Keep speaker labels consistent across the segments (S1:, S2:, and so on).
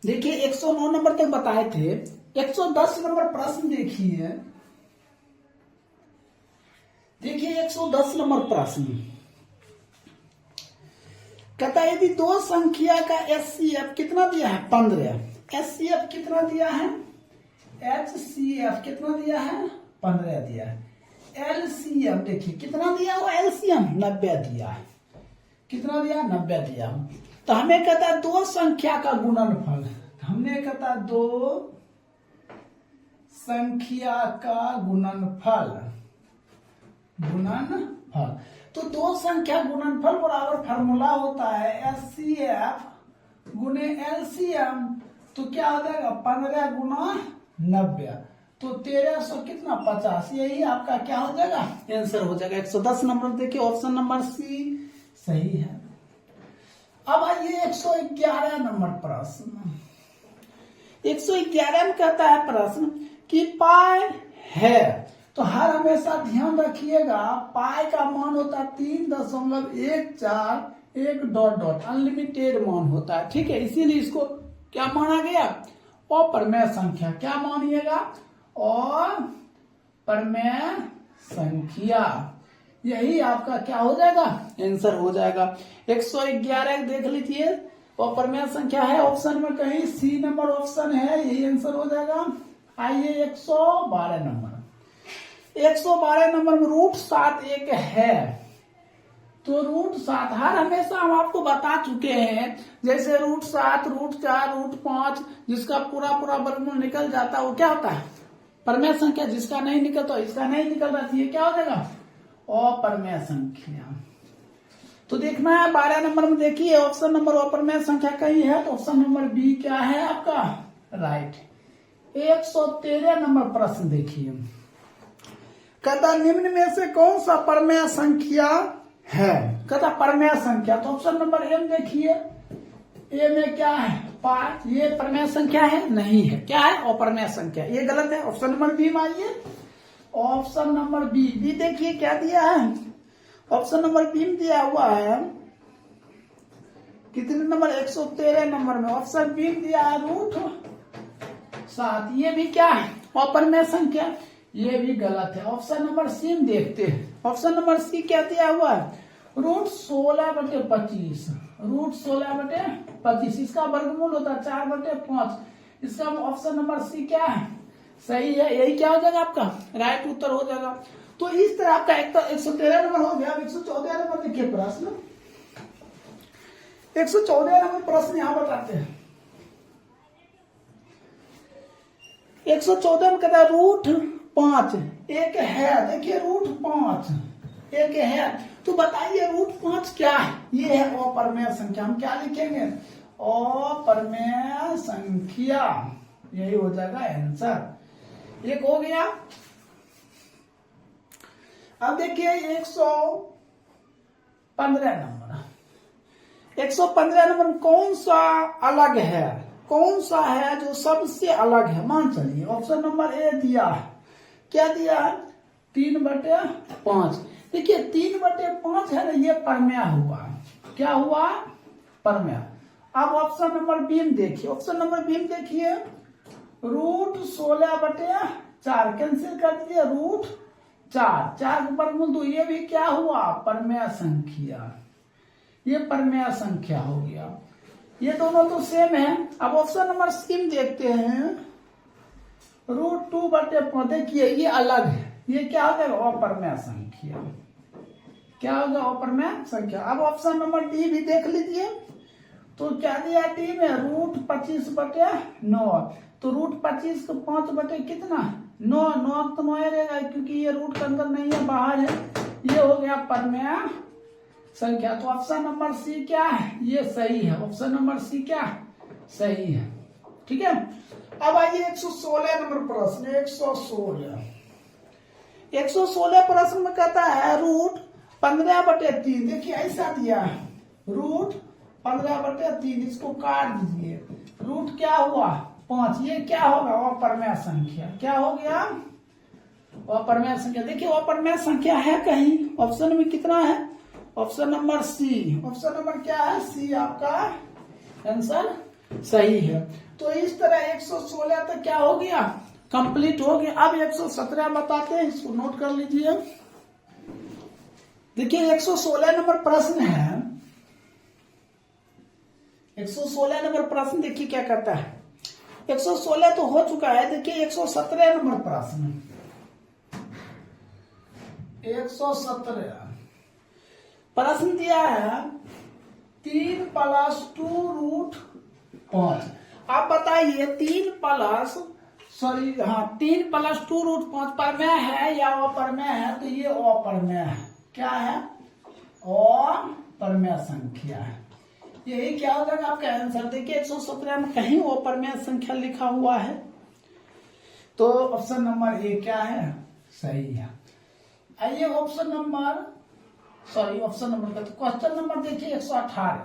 S1: देखिए 109 नंबर तक बताए थे। 110 नंबर प्रश्न देखिए। देखिए 110 नंबर प्रश्न कहता है यदि दो संख्या का एचसीएफ कितना दिया है 15, एचसीएफ कितना दिया है, एचसीएफ कितना दिया है 15 दिया है, एलसीएम देखिए कितना दिया हुआ एलसीएम 90 दिया है, कितना दिया 90 दिया। तो हमें कहता है दो संख्या का गुणनफल, हमने कहता है दो संख्या का गुणनफल, गुणनफल तो दो संख्या गुणनफल बराबर फार्मूला होता है एचसीएफ गुने एलसीएम। तो क्या हो जाएगा 15 गुना 90 तो 1300 कितना 50, यही आपका क्या हो जाएगा आंसर हो जाएगा 110 नंबर। देखिए ऑप्शन नंबर सी सही है। अब आइए 111 नंबर प्रश्न। 111 में कहता है प्रश्न कि पाई है, तो हर हमेशा ध्यान रखिएगा पाई का मान होता है 3.141 अनलिमिटेड मान होता है, ठीक है। इसीलिए इसको क्या माना गया अप्रमेय संख्या, क्या मानिएगा अप्रमेय संख्या, यही आपका क्या हो जाएगा आंसर हो जाएगा। 111 देख लीजिए अप्रमेय संख्या है, ऑप्शन में कहीं सी नंबर ऑप्शन है, यही आंसर हो जाएगा। आइए 112 नंबर। 112 नंबर में √7 एक है, तो √7 हर हमेशा हम आपको बता चुके हैं, जैसे √7 √4 √5 जिसका पूरा वर्गमूल निकल जाता है वो क्या होता है परमेय संख्या, जिसका नहीं निकलता इसका नहीं निकल रहा है, क्या हो जाएगा अप्रमेय संख्या। तो देखना है 12 नंबर में, देखिए ऑप्शन नंबर अप्रमेय संख्या कहीं है, तो ऑप्शन नंबर बी क्या है आपका राइट। 113 नंबर प्रश्न देखिए, कहता निम्न में से कौन सा परमेय संख्या है, कहता परमेय संख्या, तो ऑप्शन नंबर एम देखिए, ए में क्या है 5, ये परमेय संख्या है नहीं है, क्या है अप्रमेय संख्या, ये गलत है। ऑप्शन नंबर बी में आइए, ऑप्शन नंबर बी देखिए क्या दिया है, ऑप्शन नंबर बी में दिया हुआ है कितने नंबर 113 नंबर में, ऑप्शन बी में दिया है √7, ये भी क्या है अप्रमेय संख्या, ये भी गलत है। ऑप्शन नंबर सी में देखते हैं, ऑप्शन नंबर सी क्या दिया हुआ है √16/25, √16/25 इसका वर्गमूल होता है 4/5, इसका ऑप्शन नंबर सी क्या है सही है, यही क्या हो जाएगा आपका राइट उत्तर हो जाएगा। तो इस तरह आपका 113 नंबर हो गया। 114 नंबर देखिए प्रश्न, 114 नंबर प्रश्न यहां बताते हैं। 114 में कहता है √5 एक है, देखिए √5 एक है, तो बताइए √5 क्या है, ये है अप्रमेय संख्या, हम क्या लिखेंगे अप्रमेय संख्या, यही हो जाएगा आंसर। एक हो गया। अब देखिए 115 नंबर, 115 नंबर में कौन सा अलग है, कौन सा है जो सबसे अलग है, मान चलिए ऑप्शन नंबर ए दिया है, क्या दिया है 3/5, देखिए 3/5 है ना, ये परमेय हुआ, क्या हुआ परमेय। अब ऑप्शन नंबर बी में देखिए, ऑप्शन नंबर बी में देखिए √16/4 कैंसिल कर दीजिए, √4 4 के वर्गमूल 2, ये भी क्या हुआ परमेय संख्या, ये परमेय संख्या हो गया, ये दोनों तो सेम है। अब ऑप्शन नंबर सी में देखते हैं √2/5, देखिए ये अलग है, ये क्या हो जाएगा अप्रमेय संख्या, क्या होगा अप्रमेय संख्या। अब ऑप्शन नंबर डी भी देख लीजिए, तो क्या दिया डी में √25/9, तो √25 को 5 कितना 9 तो 9 रहेगा, क्योंकि ये रूट के अंदर नहीं है बाहर है, ये हो गया परमेय संख्या। तो ऑप्शन नंबर सी क्या है ये सही है, ऑप्शन नंबर सी क्या सही है, ठीक है। अब आइए 116 नंबर प्रश्न, 116 प्रश्न में कहता है √15/3, देखिए ऐसा दिया है √15/3, इसको काट दीजिए, रूट क्या हुआ 5, ये क्या होगा अप्रमेय संख्या, क्या हो गया अप्रमेय संख्या। देखिए अप्रमेय संख्या है कहीं, ऑप्शन में कितना है option number C, option number क्या है सी आपका आंसर सही है। तो इस तरह 116 तक क्या हो गया, कंप्लीट हो गया। अब 117 बताते हैं, इसको नोट कर लीजिए। देखिए 116 नंबर प्रश्न है। 116 नंबर प्रश्न देखिए क्या कहता है। 116 तो हो चुका है। देखिए 117 नंबर प्रश्न, 117 प्रश्न दिया है 3 + 2 √5। आप बताइए 3 + 2 √5 परमेय है या अप्रमेय है? तो ये अप्रमेय है। क्या है? अप्रमेय संख्या है। यही क्या हो जाएगा आपका आंसर। देखिए 117 में कहीं अप्रमेय संख्या लिखा हुआ है, तो ऑप्शन नंबर ए क्या है, सही है। आइए ऑप्शन नंबर का तो क्वेश्चन नंबर देखिए 118।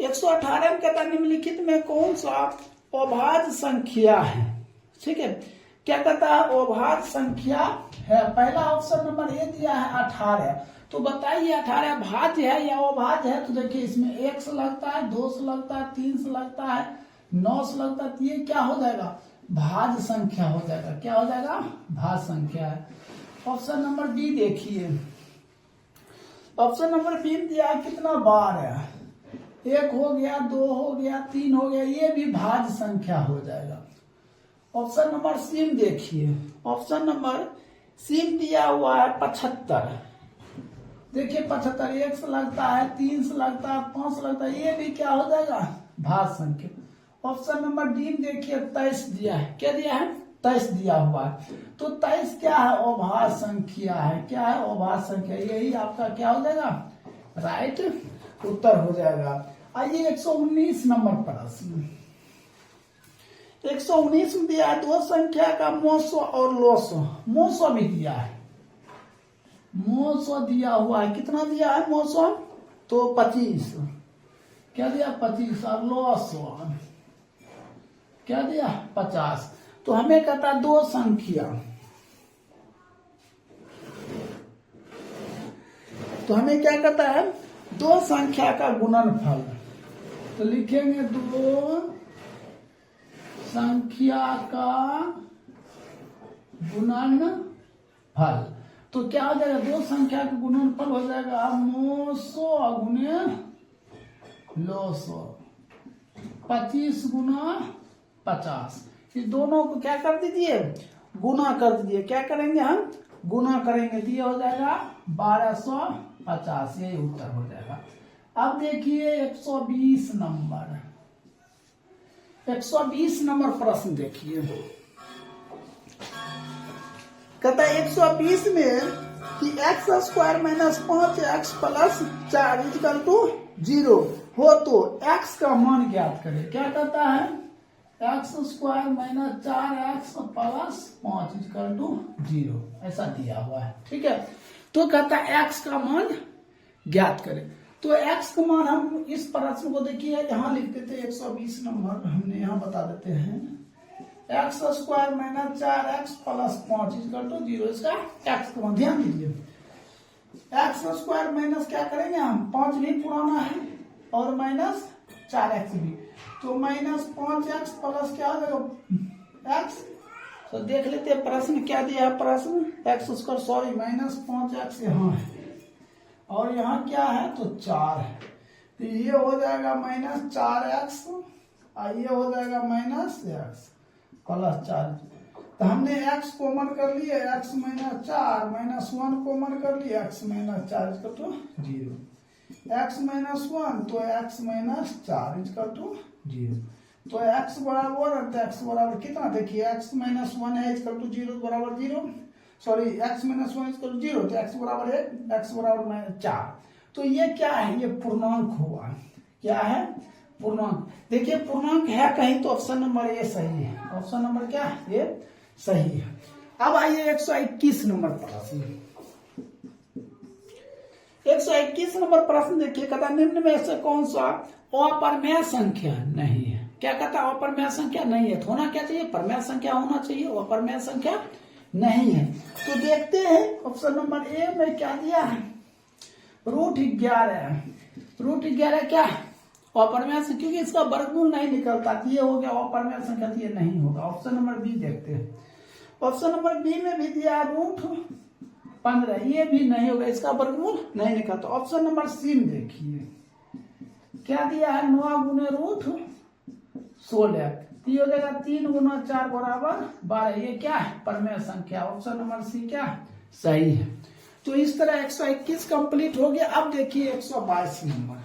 S1: 118 में कहता निम्नलिखित में कौन सा अभाज्य संख्या है? ठीक है, क्या कहता है, अभाज्य संख्या है। पहला ऑप्शन नंबर ए दिया है 18। तो बताइए 18 भाज्य है या अभाज्य है? तो देखिए इसमें 1 से लगता है, 2 से लगता है, 3 से लगता है, 9 से लगता है। तो ये क्या हो जाएगा, भाज्य संख्या हो जाएगा। क्या हो जाएगा, भाज्य संख्या है। ऑप्शन नंबर बी देखिए। ऑप्शन नंबर बी दिया है कितना बार है, 1 हो गया, 2 हो गया, 3 हो गया, ये भी भाज्य संख्या हो जाएगा। ऑप्शन नंबर सी देखिए। ऑप्शन नंबर सी दिया हुआ है 75। देखिए 75 1 से लगता है, 3 से लगता है, 5 से लगता है, ये भी क्या हो जाएगा, भाज्य संख्या। ऑप्शन नंबर डी देखिए 23 दिया है। क्या दिया है, 23 दिया हुआ है। तो 23 क्या है, अभाज्य संख्या है। क्या है, अभाज्य संख्या। यही आपका क्या हो जाएगा, राइट उत्तर हो जाएगा। आइए 119 नंबर प्रश्न। 119 में दिया है 2 संख्या का मोसो और लोसो। मोसो भी दिया है, मोसो दिया हुआ है। कितना दिया है मोसो, तो 25। क्या दिया, 25। और लोसो क्या दिया, 50। तो हमें कहता है 2 संख्या, तो हमें क्या कहता है, 2 संख्या का गुणनफल। तो लिखेंगे 2 संख्या का गुणनफल। तो क्या हो जाएगा, 2 संख्या का गुणनफल हो जाएगा मोसो गुणे लोसो, 25 गुना 50। इस दोनों को क्या कर दीजिए, गुना कर दीजिए। क्या करेंगे हम, गुना करेंगे, तो ये हो जाएगा 1250। यही उत्तर हो जाएगा। अब देखिए 120 नंबर। 120 नंबर प्रश्न देखिए। कहता है 120 में कि x² - 5x + 4 = 0 हो तो x का मान ज्ञात करें। क्या कहता है, x² - 4x + 5 = 0 ऐसा दिया हुआ है। ठीक है, तो कहता है x का मान ज्ञात करें। तो x का मान हम इस प्रश्न को देखिए यहाँ लिख देते हैं। 120 नंबर हमने यहाँ बता देते हैं, x² - 4x + 5 = 0। इसका x का मान ध्यान दीजिए। x² - क्या करेंगे हम, 5 भी पुराना है और -4x भी, तो -5x प्लस क्या हो जाएगा x। तो देख लेते हैं प्रश्न क्या दिया है। प्रश्न x² सॉरी -5x यहाँ है और यहाँ क्या है, तो 4 है। तो ये हो जाएगा -4x और ये हो जाएगा -x + 4। तो हमने x कॉमन कर लिए, x - 4 -1 कॉमन कर लिए, x - 4 = 0। x - 1 तो x - 4 = 0। तो x बराबर, तो x बराबर कितना, देखिए x - 1 है = 0 बराबर 0, सॉरी x - 1 = 0, तो x बराबर 1, x बराबर 4। तो ये क्या है, ये पूर्णांक हुआ। क्या है, पूर्णांक। देखिए पूर्णांक है कहीं तो ऑप्शन नंबर ए सही है। ऑप्शन नंबर क्या है, ये सही है। अब आइए 121 नंबर प्रश्न। 121 नंबर प्रश्न देखिए, कहता निम्न में से कौन सा अप्रमेय संख्या नहीं है। क्या कहता है, अप्रमेय संख्या नहीं है। तो होना क्या चाहिए, प्रमेय संख्या होना चाहिए, अप्रमेय संख्या नहीं है। तो देखते हैं ऑप्शन नंबर ए में क्या दिया है, √11। √11 क्या है? अपरिमेय संख्या, क्योंकि इसका वर्गमूल नहीं निकलता। ये हो गया अपरिमेय संख्या, ये नहीं होगा। ऑप्शन नंबर बी देखते हैं। ऑप्शन नंबर बी में भी दिया √15, ये भी नहीं होगा, इसका वर्गमूल नहीं निकलता। ऑप्शन नंबर सी में देखिए क्या दिया है, 9 गुने √16, ये हो जाएगा 3 गुना 4 बराबर 12। ये क्या है? परिमेय संख्या। ऑप्शन नंबर सी क्या सही है। तो इस तरह 121 कंप्लीट हो गया। अब देखिए 122 नंबर,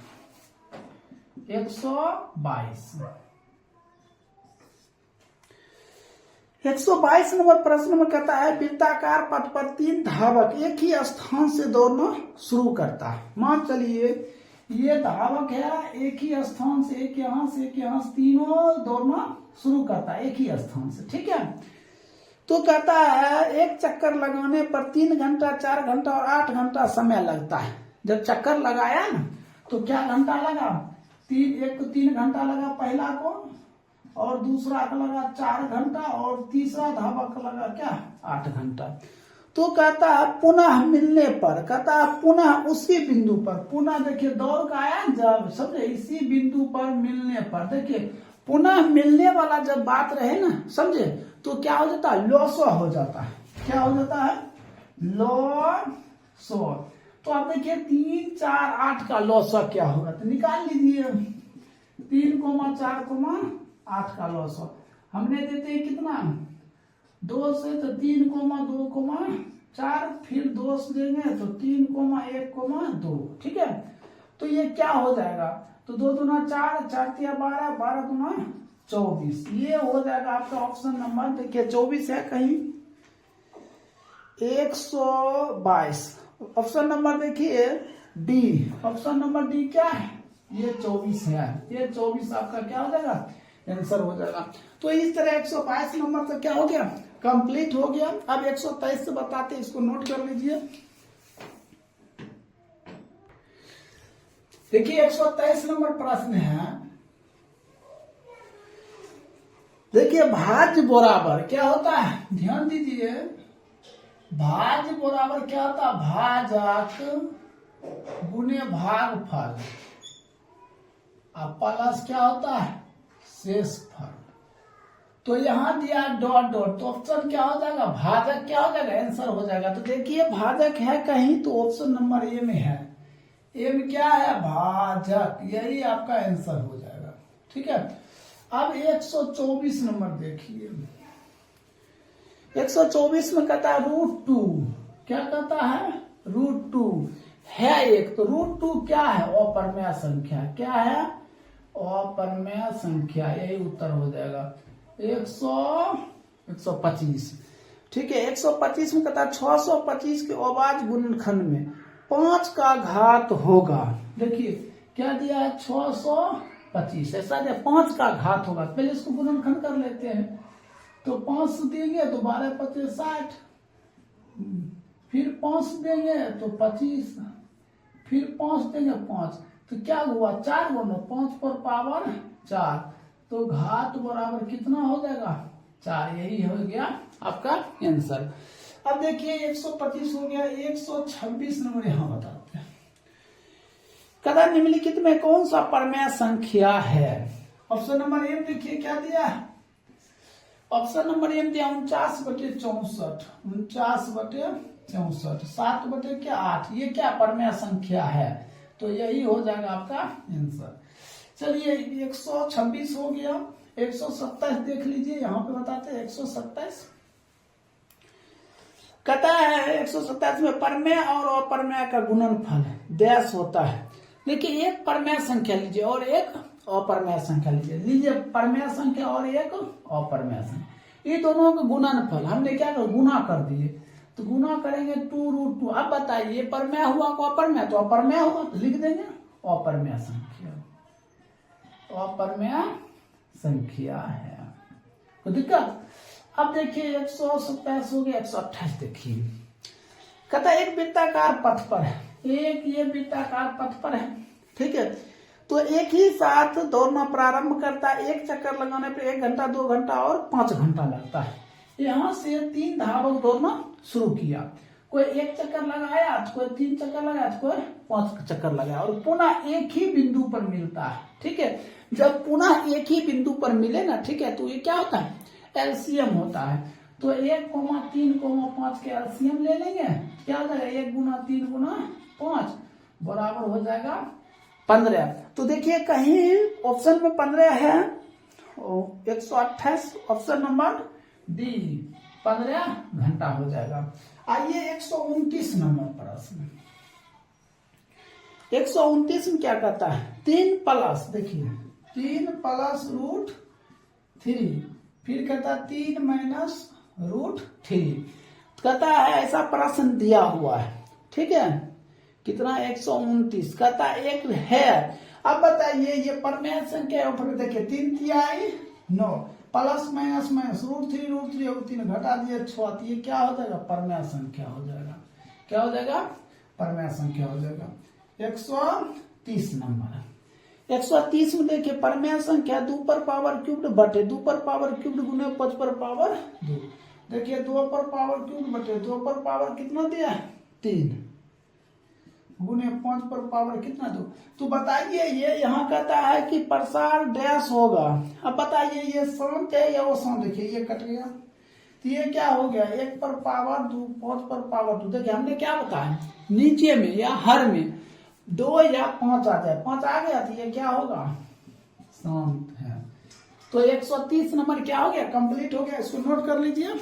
S1: 122 नंबर प्रश्न में कहता है वृत्ताकार पथ पर 3 धावक एक ही स्थान से दौड़ना शुरू करता है। मान चलिए ये धावक है, एक ही स्थान से, एक यहां से एक यहां से, तीनों दौड़ना शुरू करता है एक ही स्थान से, ठीक है। तो कहता है एक चक्कर लगाने पर 3 घंटा, 4 घंटा और 8 घंटा समय लगता है। जब चक्कर लगाया ना तो क्या घंटा लगा? एक को 3 घंटा लगा पहला को, और दूसरा को लगा 4 घंटा, और तीसरा धावक को लगा क्या 8 घंटा। तो कहता है पुनः मिलने पर, कहता है पुनः उसी बिंदु पर, पुनः देखिए दौड़ का आया जब, समझे, इसी बिंदु पर मिलने पर, देखिए पुनः मिलने वाला जब बात रहे ना, समझे, तो क्या हो जाता है? लॉसो हो जाता है। क्या हो जाता है? लॉसो। तो आप देखिए 3, 4, 8 का लॉसो क्या होगा, तो निकाल लीजिए। 3, 4, 8 का लॉसो हमने देते हैं कितना? 2 से, तो 3, 2, 4, फिर 2 से देंगे तो 3, 1, 2, ठीक है। तो ये क्या हो जाएगा? तो 2 दूना 4, 4 तिया 12, 12 दूना 24, ये हो जाएगा आपका ऑप्शन नंबर। देखिए 24 है कहीं, 122। ऑप्शन नंबर देखिए डी, ऑप्शन नंबर डी क्या है? ये 24 है। ये 24 आपका क्या हो जाएगा? आंसर हो जाएगा। तो इस तरह 122 नंबर तक क्या हो गया? कंप्लीट हो गया। अब 123 से बताते, इसको नोट कर लीजिए। देखिए 123 नंबर प्रश्न है, देखिए भाज्य बराबर क्या होता है? ध्यान दीजिए, भाज्य बराबर क्या होता है? भाजक गुने भागफल, अब प्लस क्या होता है? शेषफल। तो यहां दिया डॉट डॉट, तो ऑप्शन क्या हो जाएगा? भाजक क्या हो जाएगा? आंसर हो जाएगा। तो देखिए भाजक है कहीं, तो ऑप्शन नंबर ए में है। ए में क्या है? भाजक, यही आपका आंसर हो जाएगा, ठीक है। अब 124 नंबर देखिए। 124 में कहता है √2, क्या कहता है? √2 है एक, तो √2 क्या है? अपरिमेय संख्या। क्या है? अपरिमेय संख्या, यही उत्तर हो जाएगा। 125, ठीक है। 125 में कहता है 625 के अभाज्य गुणनखंड में 5 का घात होगा। देखिए क्या दिया है? 625, ऐसा दिया 5 का घात होगा। पहले इसको गुणनखंड कर लेते हैं, तो 5 देंगे तो 12 × 60, फिर 5 देंगे तो 25, फिर 5 देंगे 5, तो क्या हुआ? 4 गुना 5 पर पावर 4, तो घात बराबर कितना हो जाएगा? 4। यही हो गया आपका आंसर। अब देखिए 125 हो गया। 126 नंबर यहां बताते हैं, कहता निम्नलिखित में कौन सा परिमेय संख्या है? ऑप्शन नंबर ए देखिए क्या दिया है? ऑप्शन नंबर ए दिया 49/64, 49/64, 7/8। ये क्या परिमेय संख्या है? तो यही हो जाएगा आपका आंसर। चलिए 126 हो गया। 127 देख लीजिए, यहां पे बताते हैं 127। कहता है 127 में परिमेय और अपरिमेय का गुणनफल डैश होता है। देखिए एक परिमेय संख्या लीजिए और एक अपरिमेय संख्या लीजिए परिमेय संख्या और एक अपरिमेय संख्या, ये दोनों का गुणनफल हमने क्या कर गुना कर दिए, तो गुना करेंगे 2√2। अब बताइए परिमेय हुआ को अपरिमेय, तो अपरिमेय हुआ तो लिख देंगे अपरिमेय संख्या, अपरिमेय संख्या है। तो दिक्कत। अब देखिए 127 हो गया। 128 देखिए, कहता एक वृत्ताकार पथ पर है, एक ये वृत्ताकार पथ पर है, ठीक है। तो एक ही साथ दौड़ना प्रारंभ करता है। एक चक्कर लगाने पे 1 घंटा, 2 घंटा और 5 घंटा लगता है। यहां से 3 धावक दौड़ना शुरू किया। कोई 1 चक्कर लगाया तो कोई 3 चक्कर लगाया तो कोई 5 चक्कर लगाया, और पुनः एक ही बिंदु पर मिलता है। ठीक है, जब पुनः एक ही बिंदु पर मिले ना, ठीक है, तो ये क्या होता है, एलसीएम होता है। तो 1, 3, 5 के एलसीएम ले लेंगे, क्या हो जाएगा 1 गुना 3 गुना 5 बराबर हो जाएगा 15। तो देखिए कहीं ऑप्शन में 15 है, 128 ऑप्शन नंबर डी 15 घंटा हो जाएगा। आइए 129 नंबर प्रश्न। 129 में क्या कहता है, 3 प्लस, देखिए 3 प्लस रूट 3, फिर कहता है 3 माइनस रूट 3, कहता है ऐसा प्रश्न दिया हुआ है। ठीक है, कितना 129, कहता है एक है। अब बताइए ये परमेय संख्या ऊपर देखिए 3 तिहाई 9 प्लस माइनस माइनस रूट 3 हो 3 घटा दिए 6, तो ये क्या हो जाएगा, परमेय संख्या हो जाएगा। क्या हो जाएगा, परमेय संख्या हो जाएगा। 130 नंबर। 130 में देखिए परमेय संख्या 2 पर पावर क्यूब्ड बटे 2 पर पावर क्यूब्ड गुने 5 पर पावर 2। देखिए 2 पर पावर क्यूब्ड बटे 2 पर पावर कितना दिया है 3 गुने 5 पर पावर कितना 2। तो बताइए ये यहाँ कहता है कि प्रसार डैश होगा। अब बताइए ये शांत है या वो शांत, देखिए ये कट गया, तो ये क्या हो गया 1 पर पावर 2 5 पर पावर 2। देखिए हमने क्या बताया, नीचे में या हर में 2 या 5 आ जाए, 5 आ गया तो ये क्या होगा, शांत है। तो 130 नंबर क्या हो गया, कंप्लीट हो गया। इसको नोट कर लीजिए।